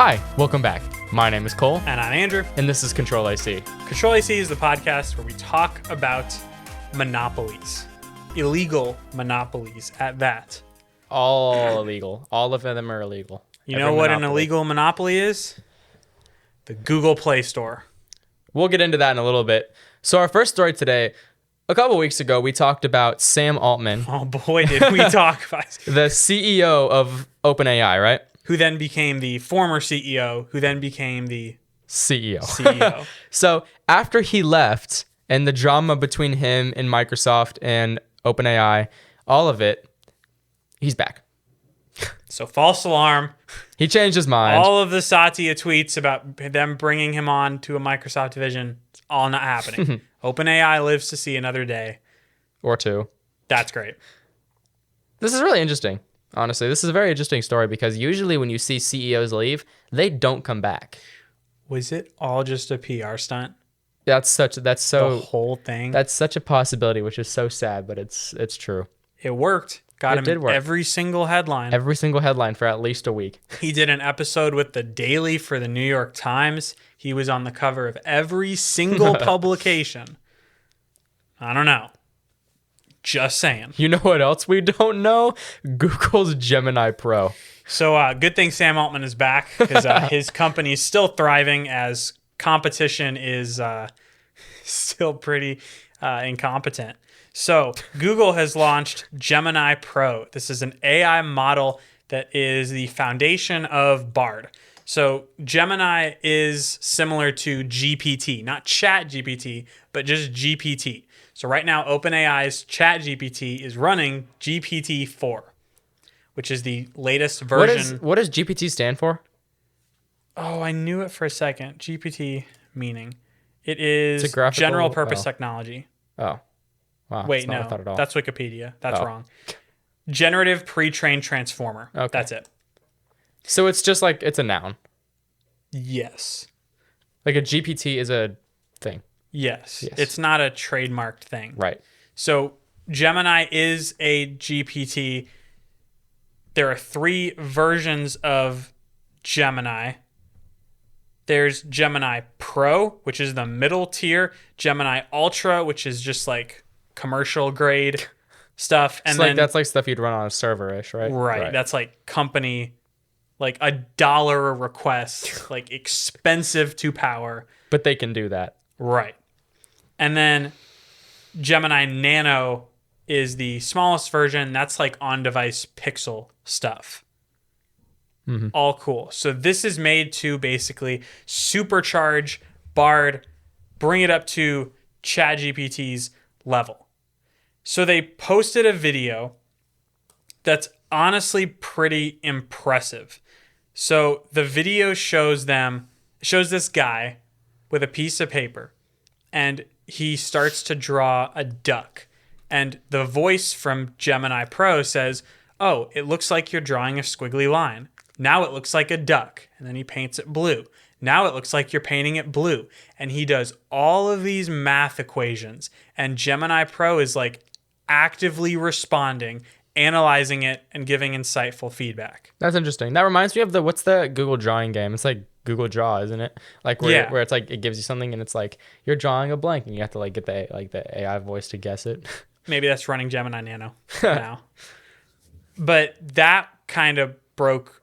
Hi, welcome back. My name is Cole. And I'm Andrew. And this is CTRL-AC. CTRL-AC is the podcast where we talk about monopolies. Illegal monopolies at that. All illegal. All of them are illegal. You know what an illegal monopoly is? The Google Play Store. We'll get into that in a little bit. So our first story today, a couple weeks ago, we talked about Sam Altman. Oh boy, did we talk about the CEO of OpenAI, right? Who then became the former CEO, who then became the CEO. So after he left and the drama between him and Microsoft and OpenAI, all of it, he's back. So false alarm. He changed his mind. All of the Satya tweets about them bringing him on to a Microsoft division, it's all not happening. OpenAI lives to see another day. Or two. That's great. This is really interesting. Honestly, this is a very interesting story because usually when you see CEOs leave, they don't come back. Was it all just a PR stunt? That's the whole thing. That's such a possibility, which is so sad, but it's true. It worked. Got him in every single headline. Every single headline for at least a week. He did an episode with The Daily for the New York Times. He was on the cover of every single publication. I don't know. Just saying. You know what else we don't know? Google's Gemini Pro. So good thing Sam Altman is back because his company is still thriving as competition is still pretty incompetent. So Google has launched Gemini Pro. This is an AI model that is the foundation of Bard. So Gemini is similar to GPT, not Chat GPT, but just GPT. So right now, OpenAI's Chat GPT is running GPT-4, which is the latest version. What does GPT stand for? Oh, I knew it for a second. GPT meaning. It is general purpose technology. Oh. Wow. Wait, no. That's Wikipedia. That's wrong. Generative pre-trained transformer. Okay. That's it. So it's just like, it's a noun. Yes. Like a GPT is a thing. Yes. It's not a trademarked thing. Right. So Gemini is a GPT. There are 3 versions of Gemini. There's Gemini Pro, which is the middle tier. Gemini Ultra, which is just like commercial grade stuff. And then that's like stuff you'd run on a server-ish, right? Right. That's like company, like $1 a request, like expensive to power. But they can do that. Right. And then Gemini Nano is the smallest version. That's like on-device pixel stuff. Mm-hmm. All cool. So this is made to basically supercharge Bard, bring it up to ChatGPT's level. So they posted a video that's honestly pretty impressive. So the video shows this guy with a piece of paper, and he starts to draw a duck. And the voice from Gemini Pro says, "Oh, it looks like you're drawing a squiggly line. Now it looks like a duck." And then he paints it blue. Now it looks like you're painting it blue. And he does all of these math equations. And Gemini Pro is like actively responding, analyzing it, and giving insightful feedback. That's interesting. That reminds me of what's the Google drawing game? It's like Google Draw, isn't it? Like where it's like it gives you something and it's like you're drawing a blank and you have to like get the AI voice to guess it. Maybe that's running Gemini Nano now. But that kind of broke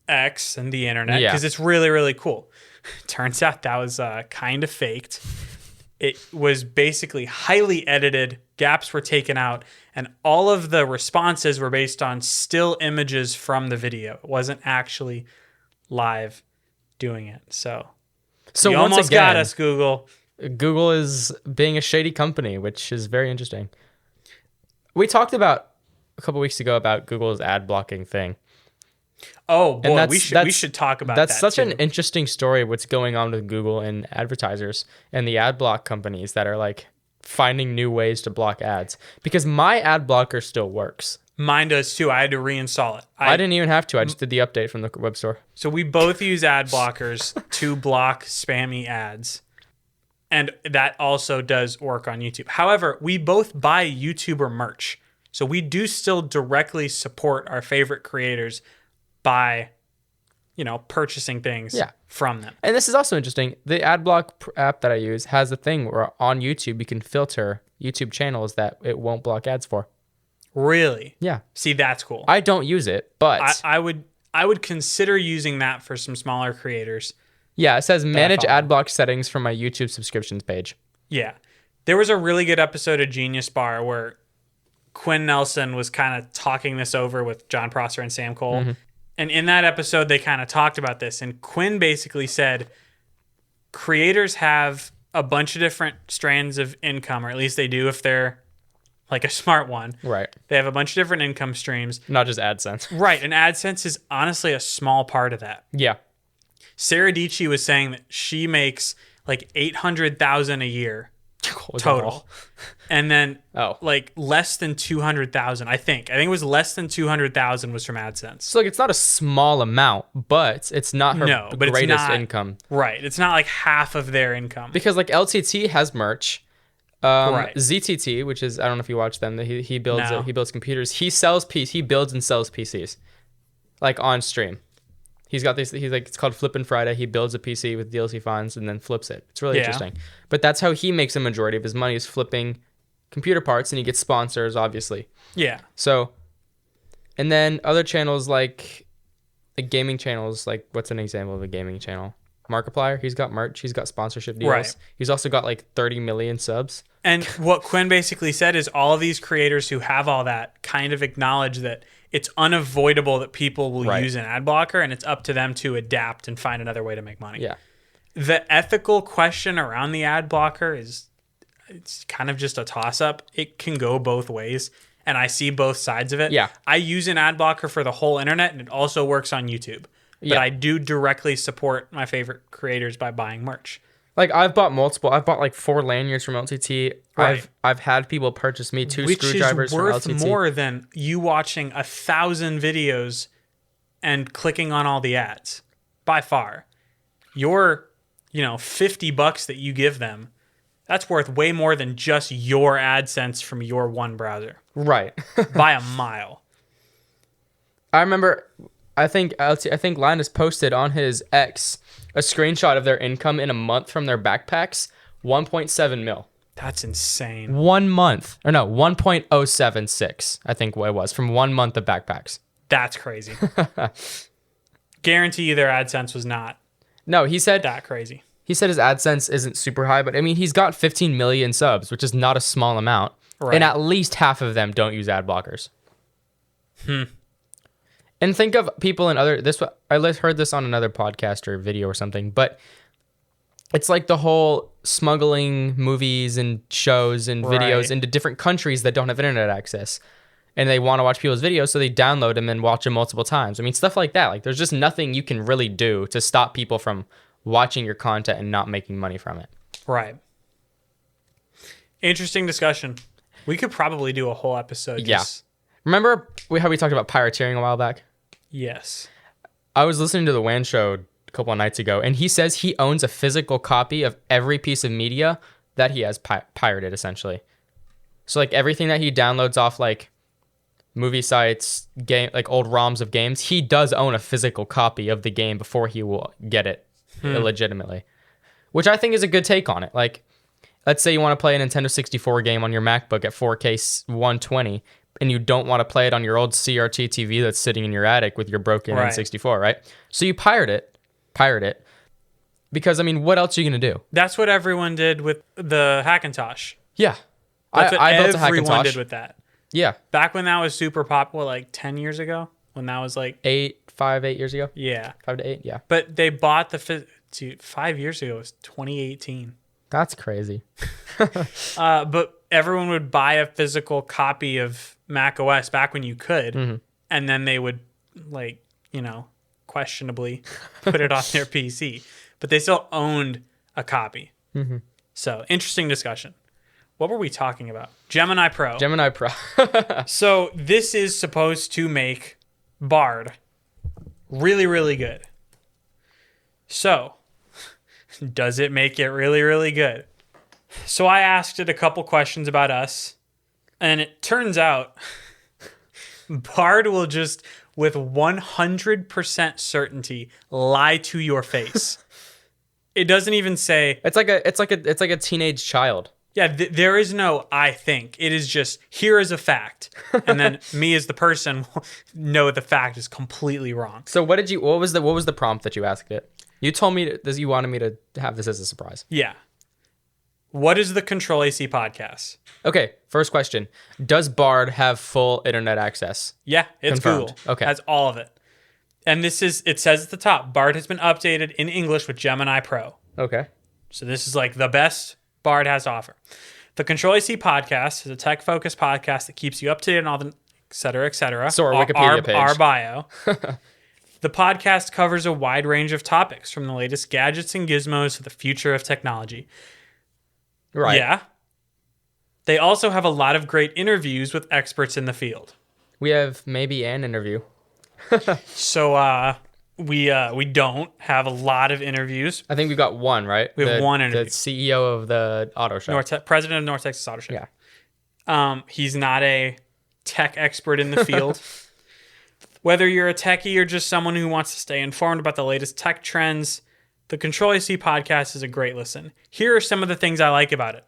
X and the internet because it's really, really cool. Turns out that was kind of faked. It was basically highly edited. Gaps were taken out, and all of the responses were based on still images from the video. It wasn't actually live doing it. So you once almost again, got us, Google. Google is being a shady company, which is very interesting. We talked about a couple weeks ago about Google's ad blocking thing. Oh boy, we should talk about that. That's such an interesting story. What's going on with Google and advertisers and the ad block companies that are like finding new ways to block ads. Because my ad blocker still works. Mine does too. I had to reinstall it. I didn't even have to. I just did the update from the web store. So we both use ad blockers to block spammy ads. And that also does work on YouTube. However, we both buy YouTuber merch. So we do still directly support our favorite creators by purchasing things from them. And this is also interesting. The AdBlock app that I use has a thing where on YouTube you can filter YouTube channels that it won't block ads for. Really? Yeah. See, that's cool. I don't use it, but I would consider using that for some smaller creators. Yeah, it says manage AdBlock settings from my YouTube subscriptions page. Yeah. There was a really good episode of Genius Bar where Quinn Nelson was kind of talking this over with John Prosser and Sam Cole. Mm-hmm. And in that episode, they kind of talked about this. And Quinn basically said, creators have a bunch of different strands of income, or at least they do if they're like a smart one. Right. They have a bunch of different income streams. Not just AdSense. Right. And AdSense is honestly a small part of that. Yeah. Sarah Dietschy was saying that she makes like $800,000 a year total. And then like less than 200,000, I think it was less than 200,000 was from AdSense. So like it's not a small amount, but it's not her greatest income. Right. It's not like half of their income. Because like LTT has merch. Right. ZTT, which is, I don't know if you watch them, he builds he builds computers. He sells he builds and sells PCs like on stream. He's got this, it's called Flippin' Friday. He builds a PC with DLC funds and then flips it. It's really interesting. But that's how he makes a majority of his money, is flipping computer parts, and he gets sponsors, obviously. Yeah. So, and then other channels like gaming channels, like what's an example of a gaming channel? Markiplier, he's got merch, he's got sponsorship deals. Right. He's also got like 30 million subs. And what Quinn basically said is all of these creators who have all that kind of acknowledge that it's unavoidable that people will use an ad blocker, and it's up to them to adapt and find another way to make money. Yeah. The ethical question around the ad blocker it's kind of just a toss-up. It can go both ways, and I see both sides of it. Yeah. I use an ad blocker for the whole internet, and it also works on YouTube. But I do directly support my favorite creators by buying merch. Like I've bought like 4 lanyards from LTT. Right. I've had people purchase me 2 screwdrivers from LTT. Which is worth more than you watching 1,000 videos and clicking on all the ads. By far. Your, $50 that you give them, that's worth way more than just your AdSense from your one browser. Right. By a mile. I remember, I think Linus posted on his X a screenshot of their income in a month from their backpacks, 1.7 mil. That's insane. 1 month. Or no, 1.076, I think what it was, from 1 month of backpacks. That's crazy. Guarantee you their AdSense was not he said that crazy. He said his AdSense isn't super high, but I mean, he's got 15 million subs, which is not a small amount. Right. And at least half of them don't use ad blockers. And think of people in I heard this on another podcast or video or something, but it's like the whole smuggling movies and shows and videos into different countries that don't have internet access. And they want to watch people's videos, so they download them and watch them multiple times. I mean, stuff like that. Like, there's just nothing you can really do to stop people from watching your content and not making money from it. Right. Interesting discussion. We could probably do a whole episode. Remember how we talked about pirateering a while back? Yes. I was listening to the WAN show a couple of nights ago, and he says he owns a physical copy of every piece of media that he has pirated, essentially. So, like, everything that he downloads off, like, movie sites, like old ROMs of games, he does own a physical copy of the game before he will get it illegitimately, which I think is a good take on it. Like, let's say you want to play a Nintendo 64 game on your MacBook at 4K 120, and you don't want to play it on your old CRT TV that's sitting in your attic with your broken N64, right? So you pirate it, because, I mean, what else are you going to do? That's what everyone did with the Hackintosh. Yeah. That's what I built a everyone Hackintosh. did with that. Yeah. Back when that was super popular, like 10 years ago, when that was like 8 years ago. Yeah. 5 to 8, yeah. But they bought 5 years ago, it was 2018. That's crazy. But everyone would buy a physical copy of Mac OS back when you could, and then they would, like, questionably put it on their PC. But they still owned a copy. So, interesting discussion. What were we talking about? Gemini Pro. Gemini Pro. So this is supposed to make Bard really, really good. So, does it make it really, really good? So I asked it a couple questions about us, and it turns out Bard will just with 100% certainty lie to your face. It doesn't even say It's like a teenage child. yeah, there is no I think. It is just here is a fact. And then me as the person know the fact is completely wrong. So what was the prompt that you asked it? You told me that you wanted me to have this as a surprise. Yeah. What is the Control-AC podcast? Okay, first question. Does Bard have full internet access? Yeah, it's Confirmed. Google. Okay. Has all of it. And it says at the top, Bard has been updated in English with Gemini Pro. Okay. So this is like the best Bard has to offer. The Control-AC podcast is a tech-focused podcast that keeps you up to date on all the et cetera, et cetera. So our Wikipedia page. Our bio. The podcast covers a wide range of topics, from the latest gadgets and gizmos to the future of technology. Right. Yeah. They also have a lot of great interviews with experts in the field. We have maybe an interview. So we don't have a lot of interviews. I think we've got one, right? We have one interview. The CEO of the auto shop. President of North Texas Auto Show. Yeah. He's not a tech expert in the field. Whether you're a techie or just someone who wants to stay informed about the latest tech trends, the Control-AC podcast is a great listen. Here are some of the things I like about it.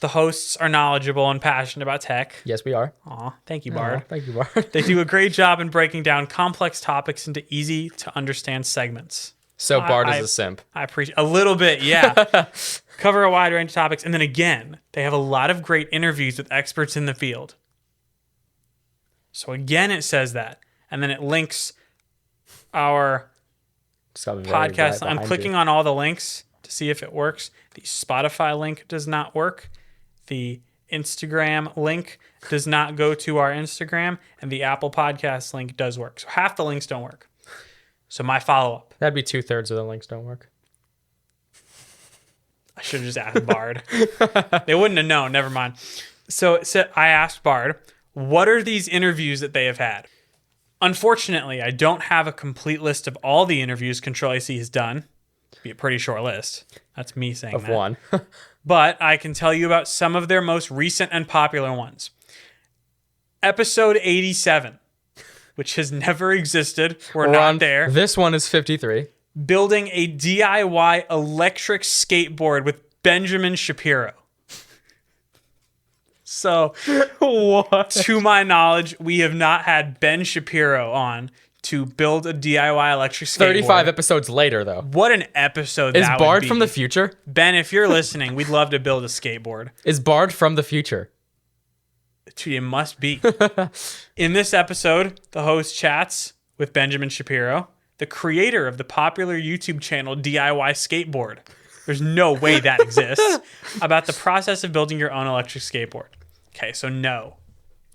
The hosts are knowledgeable and passionate about tech. Yes, we are. Aw, thank you, Bard. Thank you, Bard. They do a great job in breaking down complex topics into easy to understand segments. So Bard is a simp. I appreciate a little bit, yeah. Cover a wide range of topics. And then again, they have a lot of great interviews with experts in the field. So again, it says that. And then it links our podcast. I'm clicking on all the links to see if it works. The Spotify link does not work. The Instagram link does not go to our Instagram. And the Apple Podcast link does work. So half the links don't work. So my follow-up. That'd be 2/3 of the links don't work. I should have just asked Bard. They wouldn't have known. Never mind. So I asked Bard, what are these interviews that they have had? Unfortunately, I don't have a complete list of all the interviews Control-AC has done. It'd be a pretty short list. That's me saying Of that. one. But I can tell you about some of their most recent and popular ones. Episode 87, which has never existed. We're not there. This one is 53. Building a DIY electric skateboard with Benjamin Shapiro. So, What? to my knowledge, we have not had Ben Shapiro on to build a DIY electric skateboard. 35 episodes later, though. What an episode Is that Bard would be. from the future? Ben, if you're listening, we'd love to build a skateboard. Is Bard from the future? It must be. In this episode, the host chats with Benjamin Shapiro, the creator of the popular YouTube channel DIY Skateboard. There's no way that exists. About the process of building your own electric skateboard. Okay, so no.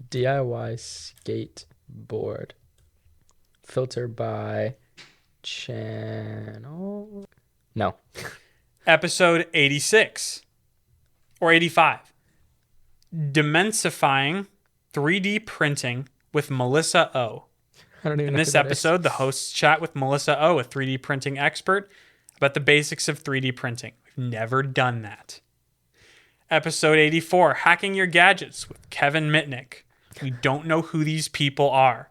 DIY skateboard. Filter by channel. No. Episode 86 or 85. Demensifying 3D printing with Melissa O. I don't even In know this who that episode, the hosts chat with Melissa O, a 3D printing expert, about the basics of 3D printing. We've never done that. Episode 84, Hacking Your Gadgets with Kevin Mitnick. We don't know who these people are.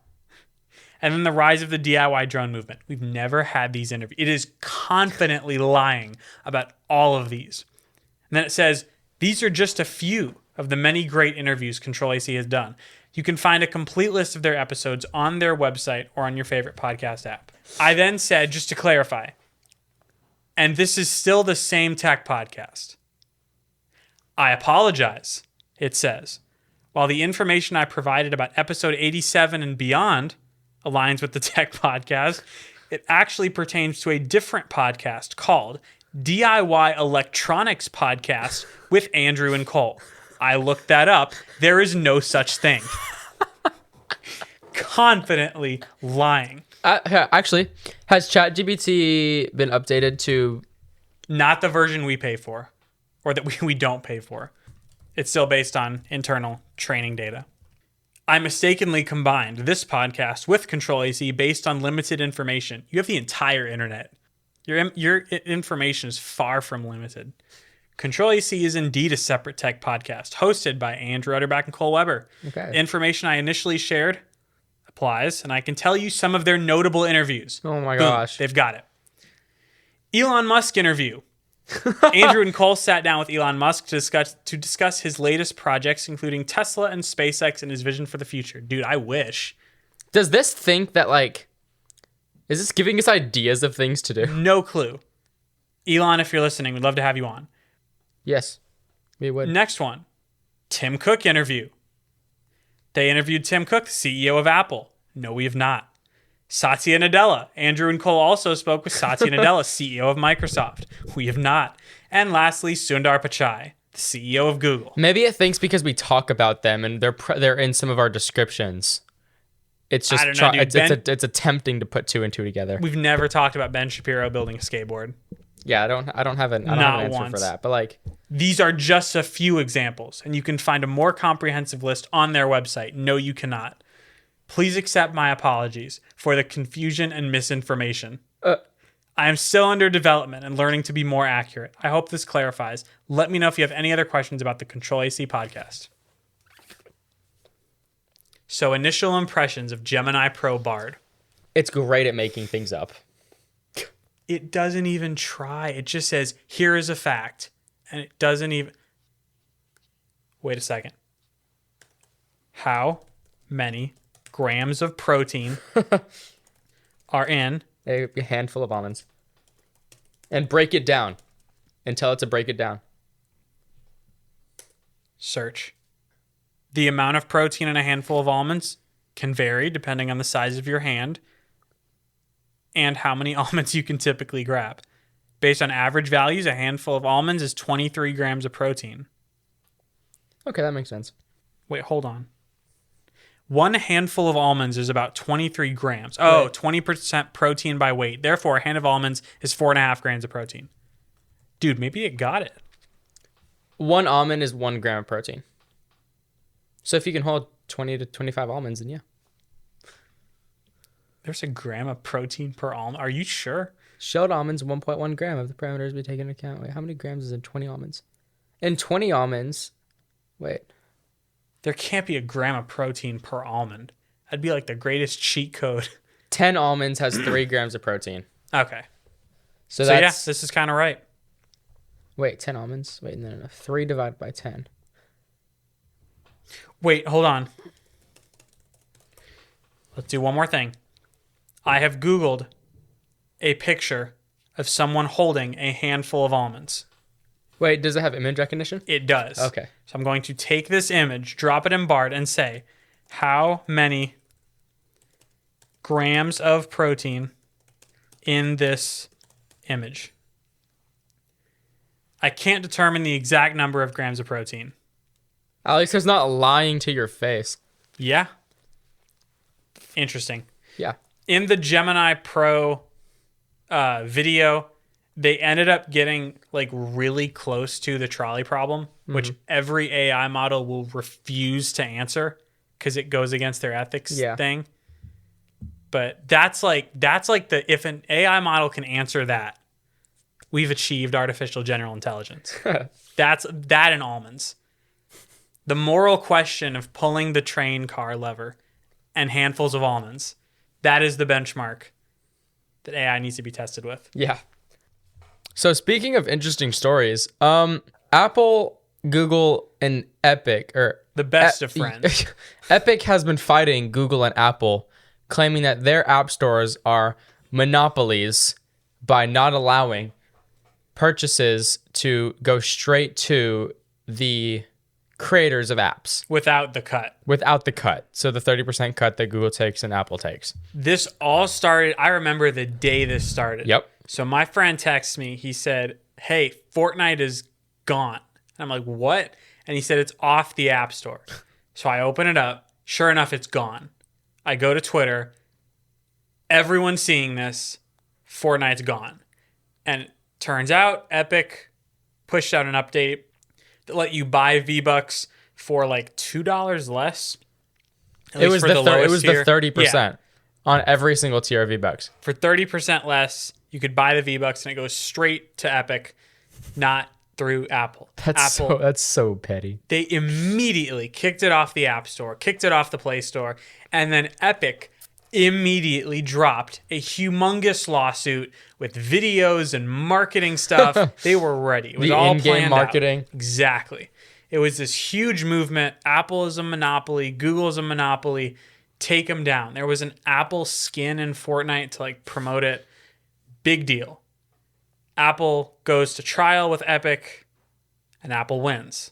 And then the rise of the DIY drone movement. We've never had these interviews. It is confidently lying about all of these. And then it says, these are just a few of the many great interviews Control-AC has done. You can find a complete list of their episodes on their website or on your favorite podcast app. I then said, just to clarify, and this is still the same tech podcast. I apologize, it says. While the information I provided about episode 87 and beyond aligns with the tech podcast, it actually pertains to a different podcast called DIY Electronics Podcast with Andrew and Cole. I looked that up. There is no such thing. Confidently lying. Actually, has ChatGPT been updated to... Not the version we pay for, or that we don't pay for. It's still based on internal training data. I mistakenly combined this podcast with Control-AC based on limited information. You have the entire internet. Your information is far from limited. Control-AC is indeed a separate tech podcast hosted by Andrew Utterback and Cole Weber. Okay. The information I initially shared applies, and I can tell you some of their notable interviews. Oh my Boom, gosh. they've got it. Elon Musk interview. Andrew and Cole sat down with Elon Musk to discuss his latest projects, including Tesla and SpaceX and his vision for the future. Dude, I wish. Does this think that, like, is this giving us ideas of things to do? No clue. Elon, if you're listening, we'd love to have you on. Yes, we would. Next one, Tim Cook interview. They interviewed Tim Cook, the CEO of Apple. No, we have not. Satya Nadella. Andrew and Cole also spoke with Satya Nadella, CEO of Microsoft. We have not. And lastly, Sundar Pichai, the CEO of Google. Maybe it thinks because we talk about them and they're in some of our descriptions. It's just I don't know, dude. it's attempting to put two and two together. We've never talked about Ben Shapiro building a skateboard. Yeah, I don't have an answer for that. But like, these are just a few examples, and you can find a more comprehensive list on their website. No, you cannot. Please accept my apologies for the confusion and misinformation. I am still under development and learning to be more accurate. I hope this clarifies. Let me know if you have any other questions about the Control-AC podcast. So, initial impressions of Gemini Pro Bard. it's great at making things up. It doesn't even try. It just says, here is a fact. And it doesn't even... Wait a second. How many grams of protein are in A handful of almonds. And break it down. And tell it to break it down. search? The amount of protein in a handful of almonds can vary depending on the size of your hand and how many almonds you can typically grab. Based on average values, a handful of almonds is 23 grams of protein. Okay, that makes sense. Wait, hold on. One handful of almonds is about 23 grams. Oh, Right. 20% protein by weight. Therefore, a hand of almonds is 4.5 grams of protein. Dude, maybe it got it. 1 almond is 1 gram of protein. So if you can hold 20 to 25 almonds, then yeah. There's a gram of protein per almond. Are you sure? Shelled almonds, 1.1 gram of the parameters we take into account. Wait, how many grams is in 20 almonds? In 20 almonds, wait. There can't be a gram of protein per almond. That'd be like the greatest cheat code. 10 almonds has 3 grams of protein. Okay. So So yeah, that's... this is kind of right. Wait, 10 almonds? Wait, no. 3 divided by 10. Wait, hold on. Let's do one more thing. I have Googled a picture of someone holding a handful of almonds. Wait, does it have image recognition? It does. Okay. So I'm going to take this image, drop it in BART, and say, how many grams of protein in this image? I can't determine the exact number of grams of protein. At least it's not lying to your face. Yeah. Interesting. Yeah. In the Gemini Pro video, they ended up getting like really close to the trolley problem, which every AI model will refuse to answer because it goes against their ethics thing. But that's like the, if an AI model can answer that, we've achieved artificial general intelligence. That's that in almonds. The moral question of pulling the train car lever and handfuls of almonds. That is the benchmark that AI needs to be tested with. Yeah. So speaking of interesting stories, Apple, Google, and Epic, or The best of friends. Epic has been fighting Google and Apple, claiming that their app stores are monopolies by not allowing purchases to go straight to the creators of apps Without the cut. without the cut. So the 30% cut that Google takes and Apple takes. This all started, I remember the day this started. Yep. So my friend texted me. He said, hey, Fortnite is gone. And I'm like, what? And he said, it's off the App Store. So I open it up. Sure enough, it's gone. I go to Twitter. Everyone's seeing this. Fortnite's gone. And it turns out Epic pushed out an update that let you buy V-Bucks for like $2 less. It was the lowest tier. 30% Yeah. on every single tier of V-Bucks. For 30% less, you could buy the V-Bucks and it goes straight to Epic, not through Apple. That's so petty. They immediately kicked it off the App Store, kicked it off the Play Store, and then Epic immediately dropped a humongous lawsuit with videos and marketing stuff. They were ready. It was all in-game planned marketing. out. Exactly. It was this huge movement. Apple is a monopoly. Google is a monopoly. Take them down. There was an Apple skin in Fortnite to like promote it. Big deal. Apple goes to trial with Epic, and Apple wins.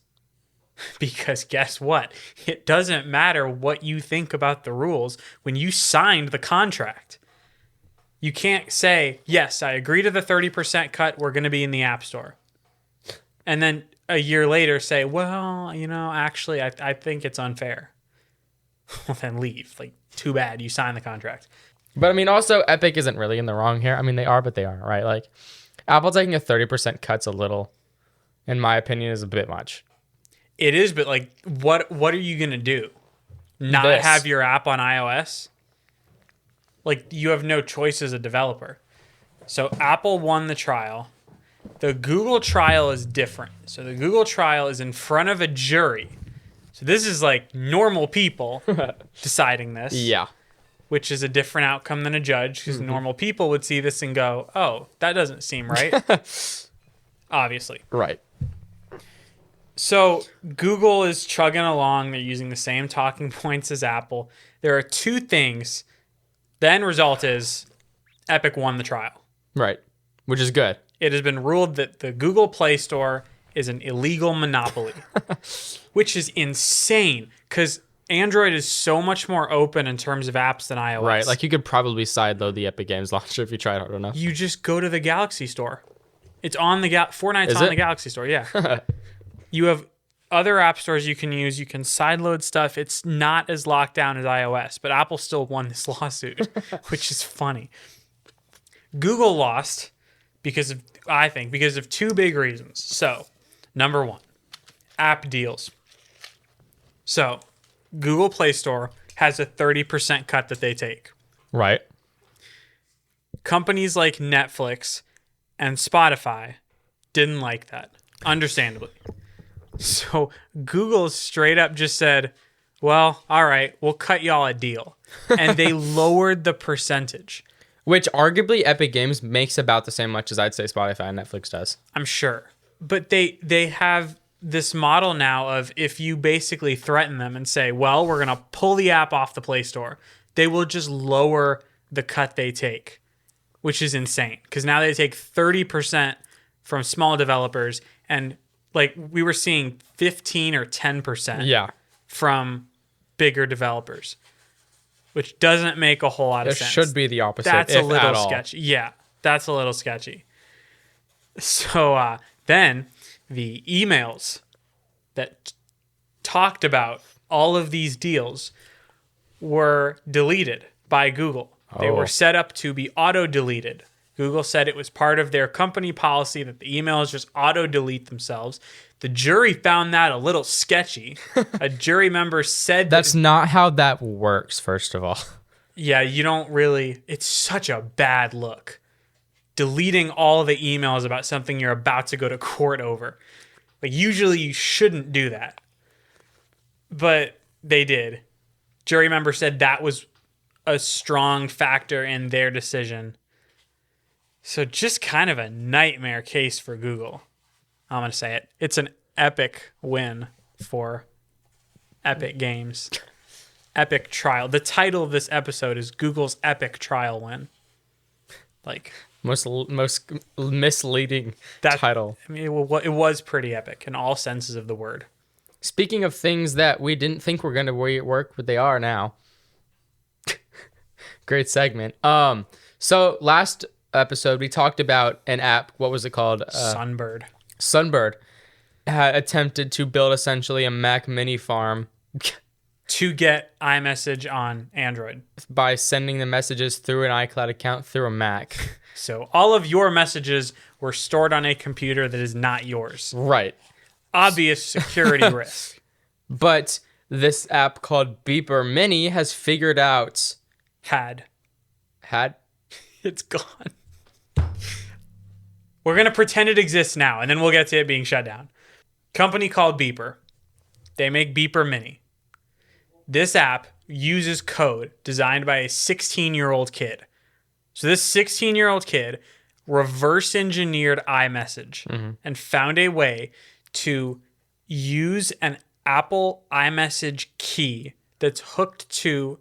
Because guess what? It doesn't matter what you think about the rules when you signed the contract. You can't say, yes, I agree to the 30% cut. We're going to be in the App Store. And then a year later say, well, actually, I think it's unfair. Well, then leave. Like, too bad. You signed the contract. But I mean, also, Epic isn't really in the wrong here. I mean, they are, but they aren't, right? Like, Apple taking a 30% cut's a little, in my opinion, is a bit much. It is, but like, what are you gonna do? Not have your app on iOS? Like, you have no choice as a developer. So Apple won the trial. The Google trial is different. So the Google trial is in front of a jury. So this is like normal people deciding this. Yeah. Which is a different outcome than a judge, because normal people would see this and go, oh, that doesn't seem right. Obviously. Right. So Google is chugging along. They're using the same talking points as Apple. There are two things. The end result is Epic won the trial. Right. Which is good. It has been ruled that the Google Play Store is an illegal monopoly, which is insane because Android is so much more open in terms of apps than iOS. Right. Like, you could probably sideload the Epic Games launcher if you tried hard enough. You just go to the Galaxy Store. It's on the Fortnite's on the Galaxy Store, yeah. You have other app stores you can use. You can sideload stuff. It's not as locked down as iOS, but Apple still won this lawsuit, which is funny. Google lost because of two big reasons. So, number one, app deals. So, Google Play Store has a 30% cut that they take. Right. Companies like Netflix and Spotify didn't like that, understandably. So Google straight up just said, well, all right, we'll cut y'all a deal. And they lowered the percentage. Which arguably Epic Games makes about the same much as I'd say Spotify and Netflix does. I'm sure. But they have this model now of if you basically threaten them and say, well, we're going to pull the app off the Play Store, they will just lower the cut they take, which is insane. Because now they take 30% from small developers and like we were seeing 15 or 10% from bigger developers, which doesn't make a whole lot of sense. It should be the opposite. That's a little sketchy. Yeah, that's a little sketchy. So then the emails that talked about all of these deals were deleted by Google. They were set up to be auto-deleted. Google said it was part of their company policy that the emails just auto-delete themselves. The jury found that a little sketchy. A jury member said that's not how that works, first of all. Yeah, you don't really... It's such a bad look. Deleting all the emails about something you're about to go to court over. Like, usually you shouldn't do that. But they did. Jury member said that was a strong factor in their decision. So just kind of a nightmare case for Google. I'm going to say it. It's an epic win for Epic Games. Epic trial. The title of this episode is Google's epic trial win. Like most misleading title. I mean, it was pretty epic in all senses of the word. Speaking of things that we didn't think were going to work, but they are now. Great segment. So last episode we talked about an app. What was it called? Sunbird. Sunbird had attempted to build essentially a Mac mini farm to get iMessage on Android by sending the messages through an iCloud account through a Mac. So all of your messages were stored on a computer that is not yours. Right. Obvious security risk. But this app called Beeper Mini has figured out... Had? It's gone. We're going to pretend it exists now, and then we'll get to it being shut down. Company called Beeper. They make Beeper Mini. This app uses code designed by a 16-year-old kid. So this 16-year-old kid reverse engineered iMessage and found a way to use an Apple iMessage key that's hooked to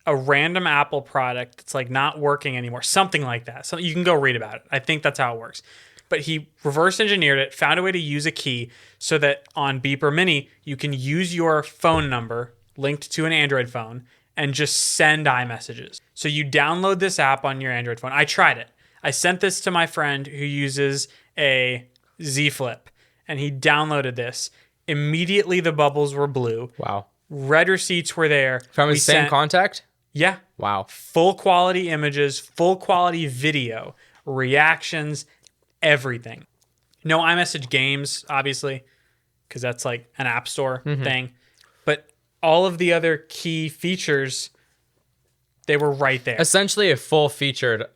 a random Apple product that's like not working anymore, something like that. So you can go read about it. I think that's how it works. But he reverse engineered it, found a way to use a key so that on Beeper Mini, you can use your phone number linked to an Android phone and just send iMessages. So you download this app on your Android phone. I tried it. I sent this to my friend who uses a Z Flip, and he downloaded this. Immediately, the bubbles were blue. Wow. Red receipts were there. From the same contact? Yeah. Wow. Full quality images, full quality video, reactions, everything. No iMessage games, obviously, because that's like an app store thing. But all of the other key features, they were right there. Essentially a full-featured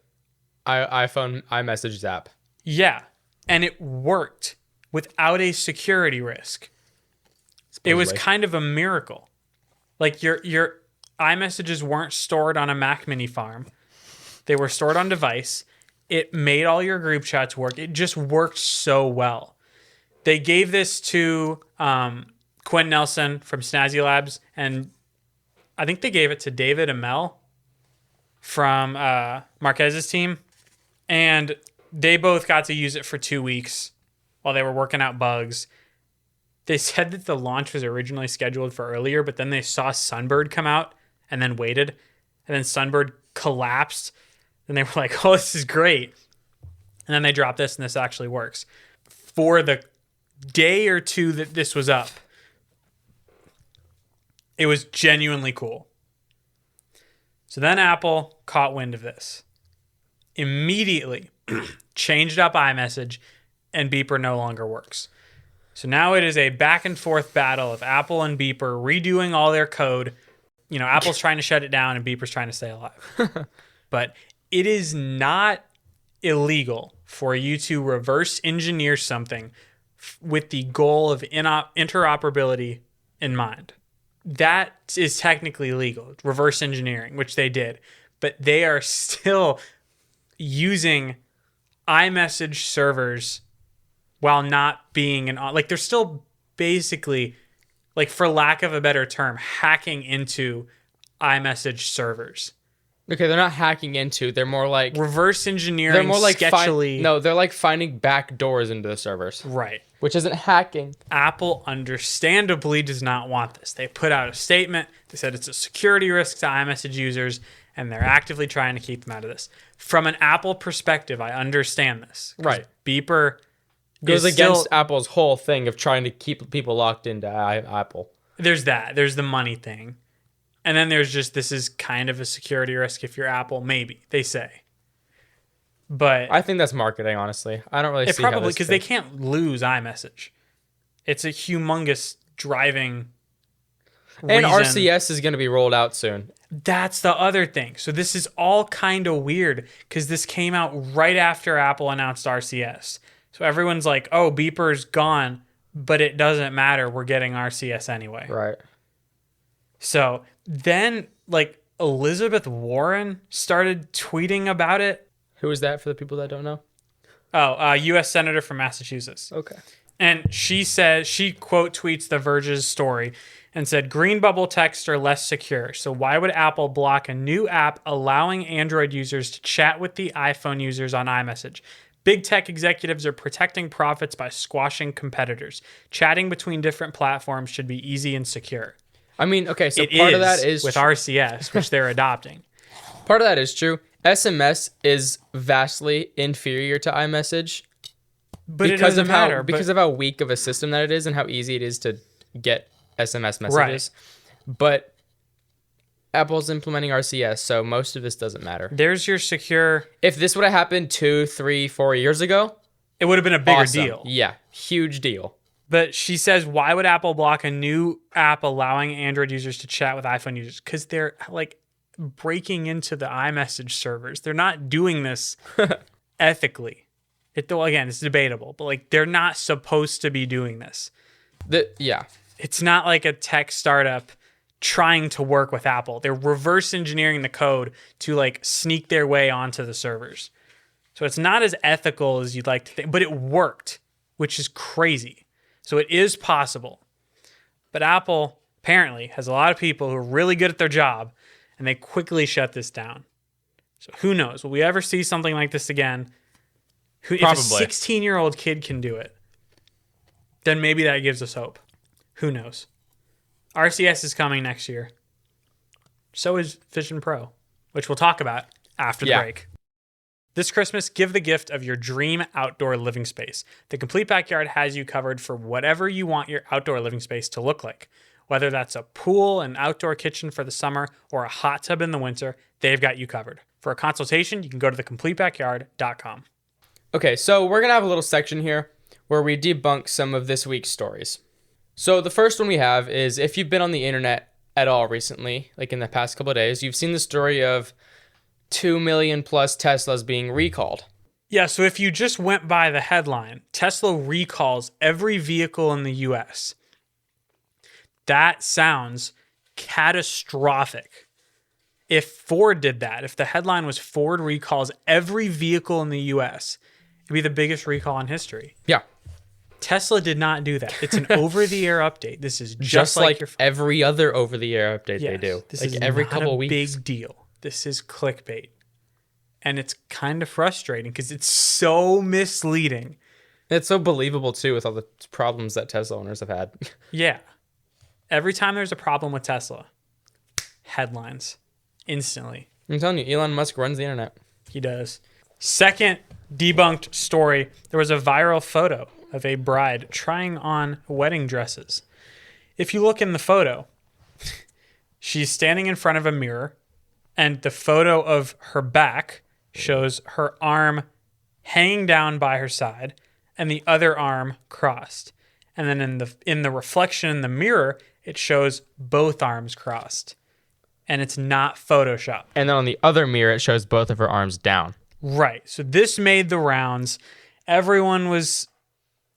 iPhone iMessage app. Yeah. And it worked without a security risk. It was kind of a miracle. Like your iMessages weren't stored on a Mac mini farm. They were stored on device. It made all your group chats work. It just worked so well. They gave this to Quinn Nelson from Snazzy Labs, and I think they gave it to David Amell from Marquez's team. And they both got to use it for 2 weeks while they were working out bugs. They said that the launch was originally scheduled for earlier, but then they saw Sunbird come out and then waited. And then Sunbird collapsed. And they were like, oh, this is great. And then they dropped this, and this actually works. For the day or two that this was up, it was genuinely cool. So then Apple caught wind of this. Immediately changed up iMessage, and Beeper no longer works. So now it is a back and forth battle of Apple and Beeper redoing all their code. You know, Apple's trying to shut it down and Beeper's trying to stay alive. But it is not illegal for you to reverse engineer something with the goal of interoperability in mind. That is technically legal, reverse engineering, which they did. But they are still using iMessage servers while not being like they're still basically, like, for lack of a better term, hacking into iMessage servers. Okay, they're not hacking into. They're more like reverse engineering. They're more like sketchily. they're like finding back doors into the servers. Right. Which isn't hacking. Apple understandably does not want this. They put out a statement. They said it's a security risk to iMessage users, and they're actively trying to keep them out of this. From an Apple perspective, I understand this. Right. Beeper goes against Apple's whole thing of trying to keep people locked into Apple. There's that. There's the money thing. And then there's just, this is kind of a security risk if you're Apple. Maybe, they say. But I think that's marketing, honestly. I don't really see how probably, this because they can't lose iMessage. It's a humongous driving and reason. RCS is going to be rolled out soon. That's the other thing. So this is all kind of weird because this came out right after Apple announced RCS. So everyone's like, oh, Beeper's gone, but it doesn't matter. We're getting RCS anyway. Right. So then, like, Elizabeth Warren started tweeting about it. Who is that for the people that don't know? Oh, U.S. Senator from Massachusetts. Okay. And she says, she quote tweets The Verge's story and said, green bubble texts are less secure. So why would Apple block a new app allowing Android users to chat with the iPhone users on iMessage? Big tech executives are protecting profits by squashing competitors. Chatting between different platforms should be easy and secure. I mean, okay, so It part of that is with RCS, which they're adopting. Part of that is true. SMS is vastly inferior to iMessage, But it doesn't matter. Because of how weak of a system that it is and how easy it is to get SMS messages. Right. But Apple's implementing RCS, so most of this doesn't matter. There's your secure. If this would have happened 2, 3, 4 years ago, it would have been a bigger deal. Yeah, huge deal. But she says, why would Apple block a new app allowing Android users to chat with iPhone users? Because they're like breaking into the iMessage servers. They're not doing this ethically. Again, it's debatable, but like they're not supposed to be doing this. Yeah. It's not like a tech startup trying to work with Apple. They're reverse engineering the code to like sneak their way onto the servers. So it's not as ethical as you'd like to think, but it worked, which is crazy. So it is possible. But Apple apparently has a lot of people who are really good at their job, and they quickly shut this down. So who knows? Will we ever see something like this again? If a 16-year-old kid can do it, then maybe that gives us hope. Who knows? RCS is coming next year. So is Vision Pro, which we'll talk about after the break. This Christmas, give the gift of your dream outdoor living space. The Complete Backyard has you covered for whatever you want your outdoor living space to look like. Whether that's a pool, an outdoor kitchen for the summer, or a hot tub in the winter, they've got you covered. For a consultation, you can go to thecompletebackyard.com. Okay, so we're going to have a little section here where we debunk some of this week's stories. So the first one we have is, if you've been on the internet at all recently, like in the past couple of days, you've seen the story of 2 million plus Teslas being recalled. Yeah, so if you just went by the headline, Tesla recalls every vehicle in the US. That sounds catastrophic. If Ford did that, if the headline was Ford recalls every vehicle in the US, it'd be the biggest recall in history. Yeah. Tesla did not do that. It's an over-the-air update. This is just like your every other over-the-air update they do. This like is every not couple a weeks. Big deal. This is clickbait. And it's kind of frustrating because it's so misleading. It's so believable, too, with all the problems that Tesla owners have had. Yeah. Every time there's a problem with Tesla, headlines. Instantly. I'm telling you, Elon Musk runs the internet. He does. Second debunked story, there was a viral photo of a bride trying on wedding dresses. If you look in the photo, she's standing in front of a mirror, and the photo of her back shows her arm hanging down by her side and the other arm crossed. And then in the reflection in the mirror, it shows both arms crossed. And it's not Photoshop. And then on the other mirror, it shows both of her arms down. Right. So this made the rounds. Everyone was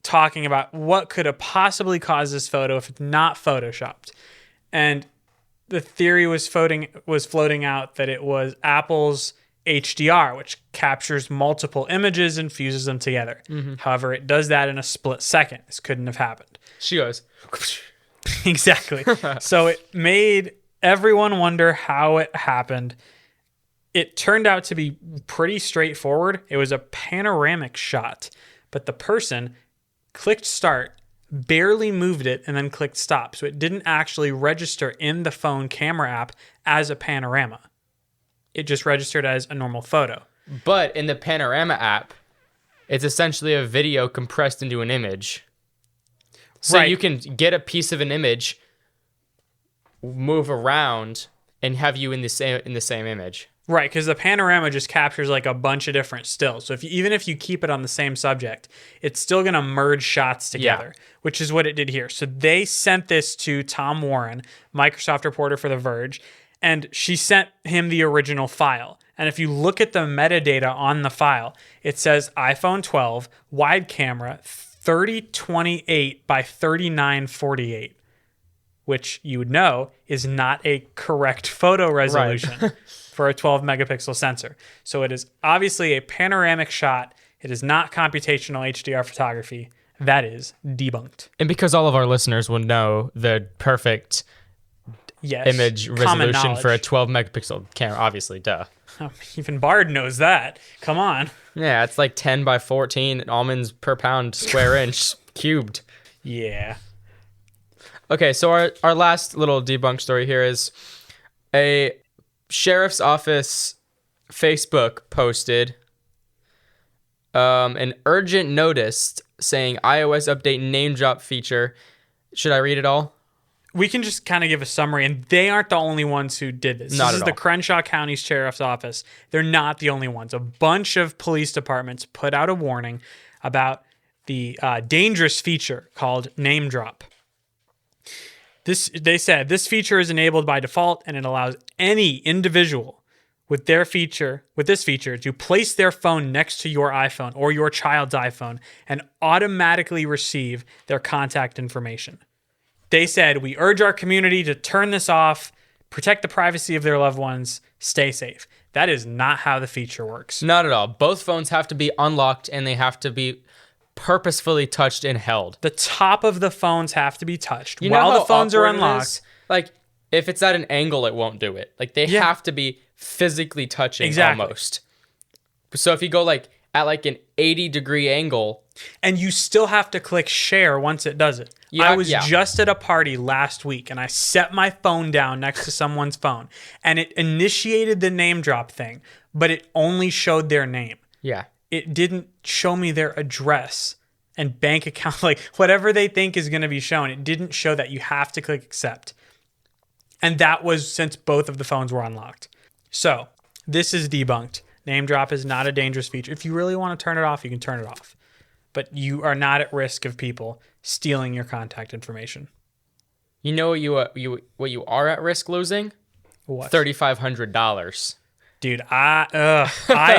talking about what could have possibly caused this photo if it's not Photoshopped. And the theory was floating out that it was Apple's HDR, which captures multiple images and fuses them together. Mm-hmm. However, it does that in a split second. This couldn't have happened. She goes. Exactly. So it made everyone wonder how it happened. It turned out to be pretty straightforward. It was a panoramic shot, but the person clicked start, barely moved it, and then clicked stop. So it didn't actually register in the phone camera app as a panorama. It just registered as a normal photo. But in the panorama app, it's essentially a video compressed into an image. So you can get a piece of an image, move around, and have you in the same image. Right, because the panorama just captures like a bunch of different stills. So even if you keep it on the same subject, it's still going to merge shots together, which is what it did here. So they sent this to Tom Warren, Microsoft reporter for The Verge, and she sent him the original file. And if you look at the metadata on the file, it says iPhone 12, wide camera, 3028 by 3948, which you would know is not a correct photo resolution for a 12 megapixel sensor. So it is obviously a panoramic shot. It is not computational HDR photography. That is debunked. And because all of our listeners will know the perfect image resolution for a 12 megapixel camera, obviously, duh. Even Bard knows that. Come on. Yeah, it's like 10 by 14 almonds per pound square inch cubed. Yeah. Okay, so our last little debunk story here is a sheriff's office Facebook posted an urgent notice saying iOS update name drop feature. Should I read it all? We can just kind of give a summary, and they aren't the only ones who did this. This is the Crenshaw County Sheriff's Office. They're not the only ones. A bunch of police departments put out a warning about the dangerous feature called name drop. They said this feature is enabled by default, and it allows any individual with this feature to place their phone next to your iPhone or your child's iPhone and automatically receive their contact information. They said, we urge our community to turn this off, protect the privacy of their loved ones, stay safe. That is not how the feature works. Not at all. Both phones have to be unlocked and they have to be purposefully touched and held. The top of the phones have to be touched You while know the phones are awkward it unlocked. is? Like, if it's at an angle, it won't do it. Like, they have to be physically touching almost. So if you go like at like an 80-degree angle, and you still have to click share once it does it. I was just at a party last week and I set my phone down next to someone's phone and it initiated the name drop thing, but it only showed their name. Yeah. It didn't show me their address and bank account, like whatever they think is going to be shown. It didn't show that. You have to click accept. And that was since both of the phones were unlocked. So this is debunked. Name drop is not a dangerous feature. If you really want to turn it off, you can turn it off. But you are not at risk of people stealing your contact information. You know what you are at risk losing? What? $3,500. Dude, I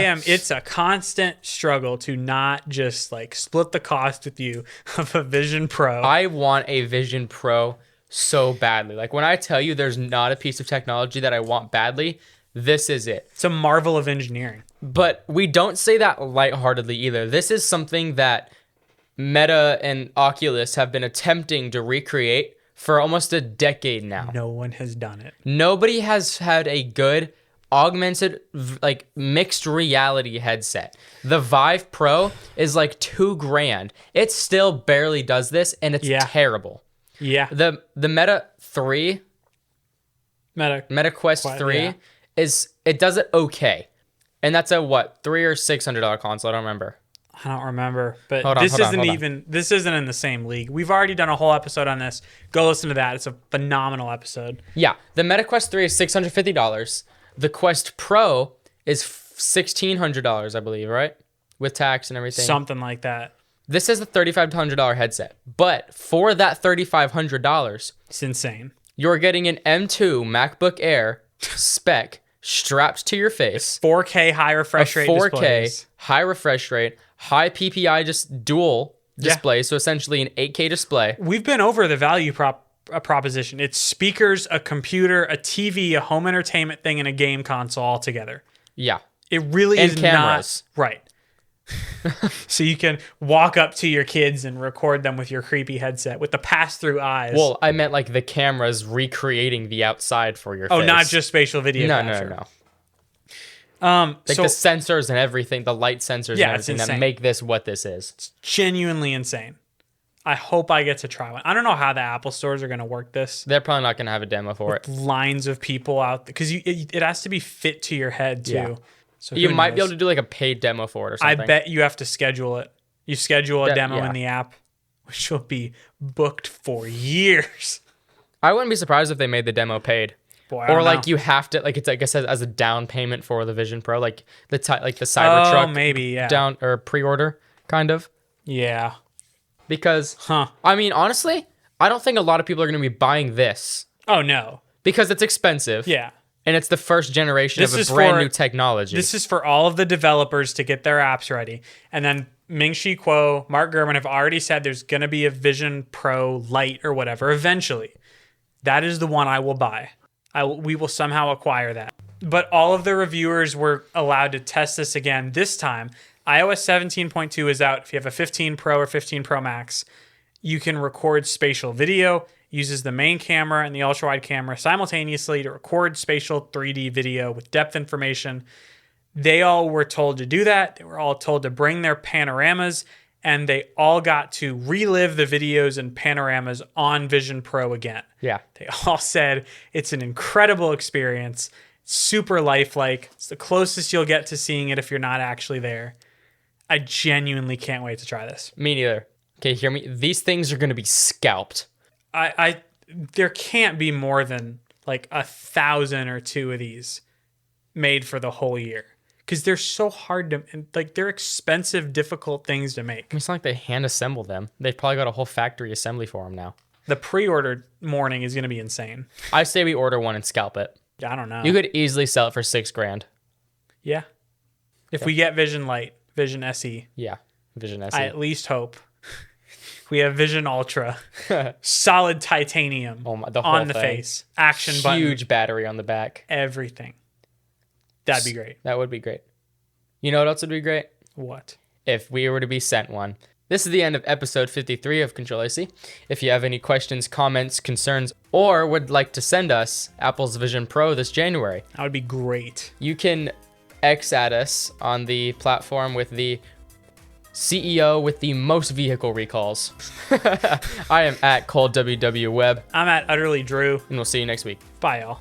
am. It's a constant struggle to not just like split the cost with you of a Vision Pro. I want a Vision Pro so badly. Like when I tell you there's not a piece of technology that I want badly, this is it. It's a marvel of engineering. But we don't say that lightheartedly either. This is something that Meta and Oculus have been attempting to recreate for almost a decade now. No one has done it. Nobody has had a good augmented, like mixed reality headset. The Vive Pro is like $2,000. It still barely does this, and it's terrible. Yeah. The Meta 3, Meta Quest 3 it does it okay. And that's a what, $300 or $600 console? I don't remember. I don't remember, but this isn't in the same league. We've already done a whole episode on this. Go listen to that. It's a phenomenal episode. Yeah, the Meta Quest 3 is $650. The Quest Pro is $1,600, I believe, right? With tax and everything. Something like that. This is a $3,500 headset, but for that $3,500, it's insane. You're getting an M2 MacBook Air spec strapped to your face. 4K high refresh rate 4K displays. High refresh rate, high PPI, just dual display, so essentially an 8K display. We've been over the value proposition. It's speakers, a computer, a TV, a home entertainment thing, and a game console all together. Yeah. It really is cameras. Not right. So you can walk up to your kids and record them with your creepy headset with the pass-through eyes. Well, I meant like the cameras recreating the outside for your face. Oh, not just spatial video capture. No. Like the sensors and everything, the light sensors and everything that make this what this is. It's genuinely insane. I hope I get to try one. I don't know how the Apple stores are going to work this. They're probably not going to have a demo for it. Lines of people out there. Because it has to be fit to your head, too. Yeah. So you might be able to do like a paid demo for it or something. I bet you have to schedule it. You schedule a demo in the app, which will be booked for years. I wouldn't be surprised if they made the demo paid. Boy, or like you have to, like it's, I guess, as a down payment for the Vision Pro, like the Cybertruck maybe, down or pre-order kind of. Yeah. Because, I mean, honestly, I don't think a lot of people are going to be buying this. Oh, no. Because it's expensive. Yeah. And it's the first generation of a brand new technology. This is for all of the developers to get their apps ready. And then Ming-Chi Kuo, Mark Gurman have already said there's going to be a Vision Pro Lite or whatever eventually. That is the one I will buy. We will somehow acquire that. But all of the reviewers were allowed to test this again. This time, iOS 17.2 is out. If you have a 15 Pro or 15 Pro Max, you can record spatial video. Uses the main camera and the ultra-wide camera simultaneously to record spatial 3D video with depth information. They all were told to do that. They were all told to bring their panoramas, and they all got to relive the videos and panoramas on Vision Pro again. Yeah. They all said it's an incredible experience, super lifelike. It's the closest you'll get to seeing it if you're not actually there. I genuinely can't wait to try this. Me neither. Okay, hear me? These things are going to be scalped. There can't be more than like 1,000 or 2 of these made for the whole year because they're so hard to, and like they're expensive, difficult things to make. It's not like they hand assemble them. They've probably got a whole factory assembly for them now. The pre-order morning is going to be insane. I say we order one and scalp it. I don't know. You could easily sell it for $6,000. Yeah. If we get Vision Lite, Vision SE, Yeah. Vision SE. I at least hope we have Vision Ultra, solid titanium the whole on the thing. face, action button, Huge battery on the back. everything. That'd be great. That would be great. You know what else would be great? What? If we were to be sent one. This is the end of episode 53 of CTRL-AC. If you have any questions, comments, concerns, or would like to send us Apple's Vision Pro this January, That would be great. you can X at us on the platform with the CEO with the most vehicle recalls. I am at ColdWW Web, I'm at Utterly Drew. and we'll see you next week. Bye, y'all.